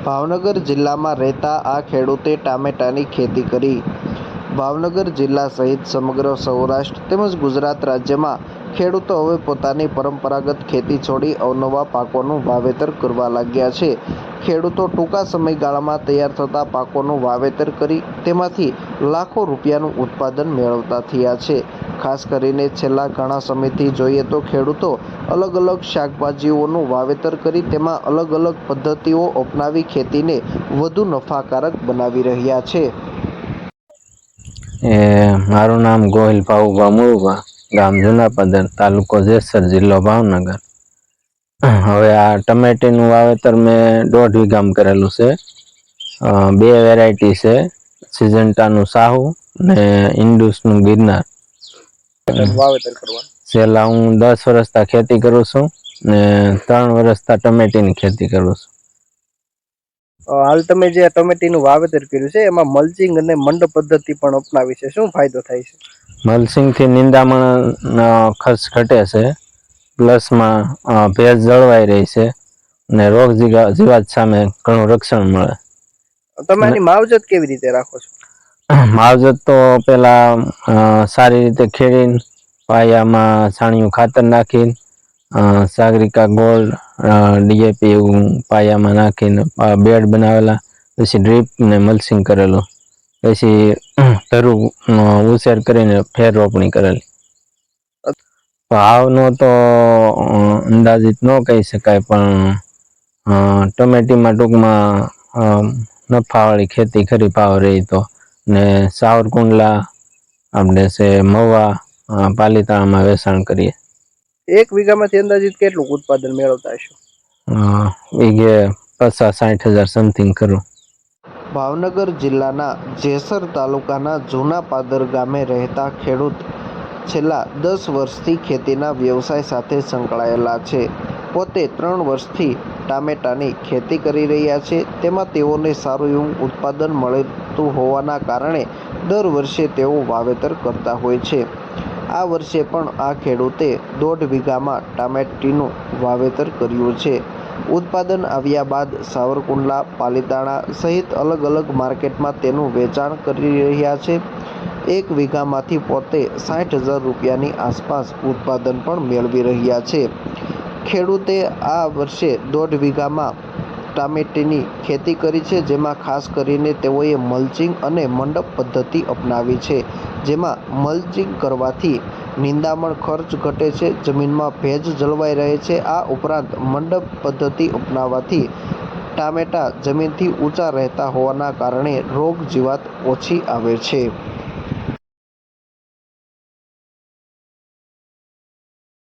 ભાવનગર જિલ્લામાં રહેતા આ ખેડૂતે ટામેટાની ખેતી કરી. ભાવનગર જિલ્લા સહિત સમગ્ર સૌરાષ્ટ્ર તેમજ ગુજરાત રાજ્યમાં ખેડૂતો હવે પોતાની પરંપરાગત ખેતી છોડી અવનવા પાકોનું વાવેતર કરવા લાગ્યા છે. ખેડૂતો ટૂંકા સમયગાળામાં તૈયાર થતા પાકોનું વાવેતર કરી તેમાંથી લાખો રૂપિયાનું ઉત્પાદન મેળવતા થયા છે. ખાસ કરીને છેલ્લા ઘણા સમયથી જોઈએ તો ખેડૂતો અલગ અલગ શાકભાજીઓનું વાવેતર કરી તેમાં અલગ અલગ પદ્ધતિઓ અપનાવી ખેતીને વધુ નફાકારક બનાવી રહ્યા છે. મારું નામ ગોહિલ ભાવુભા મુળુભા, ગામ જુનાપદર, તાલુકો જેસર, જિલ્લો ભાવનગર. હવે આ ટમેટીનું વાવેતર મેં 1.5 વીઘામાં કરેલું છે. 2 વેરાયટી છે, સિજન્ટાનું સાહુ ને ઇન્ડુસનું ગિરનાર. વાવેતર કરવાનું છેલ્લા હું 10 વર્ષથી ખેતી કરું છું ને 3 વર્ષથી ટમેટીની ખેતી કરું છું. હાલ તમે જે ટમેટીનું વાવેતર કર્યું છે એમાં મલ્ચિંગ અને મંડપ પદ્ધતિ પણ અપનાવી છે, શું ફાયદો થાય છે? મલ્ચિંગથી નિંદામણ ખર્ચ ઘટે છે, પ્લસમાં ભેજ જળવાઈ રહી છે અને રોગ જીવાત સામે ઘણું રક્ષણ મળે. તમે આની માવજત કેવી રીતે રાખો છો? માવજત તો પેલા સારી રીતે ખેડીને પાયામાં છાણિયું ખાતર નાખીને સાગરિકા ગોલ્ડ, ડીએપી એવું પાયામાં નાખીને બેડ બનાવેલા, પછી ડ્રીપ ને મલ્ચિંગ કરેલું, પછી ધરું ઉછેર કરીને ફેર રોપણી કરેલી. ભાવનો તો અંદાજિત ન કહી શકાય, પણ ટમેટીમાં ટૂંકમાં નફાવાળી ખેતી ખરી ભાવ રહી તો. ને સાવરકુંડલા આપણે છે મવા, પાલીતાણામાં વેચાણ કરીએ. 1 વીઘામાંથી અંદાજિત કેટલું ઉત્પાદન મેળવતા હશો? વીઘે 50-60 હજાર સમથિંગ ખરું. ભાવનગર જિલ્લાના જેસર તાલુકાના જુનાપાદર ગામે રહેતા ખેડૂત છેલ્લા 10 વર્ષથી ખેતીના વ્યવસાય સાથે સંકળાયેલા છે. પોતે 3 વર્ષથી ટામેટાની ખેતી કરી રહ્યા છે. તેમાં તેઓને સારું એવું ઉત્પાદન મળતું હોવાના કારણે દર વર્ષે તેઓ વાવેતર કરતા હોય છે. આ વર્ષે પણ આ ખેડૂતે 1.5 વીઘામાં ટામેટીનું વાવેતર કર્યું છે. ઉત્પાદન આવ્યા બાદ સાવરકુંડલા, પાલીતાણા સહિત અલગ અલગ માર્કેટમાં તેનું વેચાણ કરી રહ્યા છે. 1 વીઘામાંથી પોતે 60,000 રૂપિયાની આસપાસ ઉત્પાદન પણ મેળવી રહ્યા છે. ખેડૂતે આ વર્ષે 1.5 વીઘામાં ટામેટીની ખેતી કરી છે, જેમાં ખાસ કરીને તેઓએ મલ્ચિંગ અને મંડપ પદ્ધતિ અપનાવી છે. જેમાં મલ્ચિંગ કરવાથી નિંદામણ ખર્ચ ઘટે છે, જમીનમાં ભેજ જળવાઈ રહે છે. આ ઉપરાંત મંડપ પદ્ધતિ અપનાવવાથી ટામેટા જમીનથી ઊંચા રહેતા હોવાના કારણે રોગ જીવાત ઓછી આવે છે.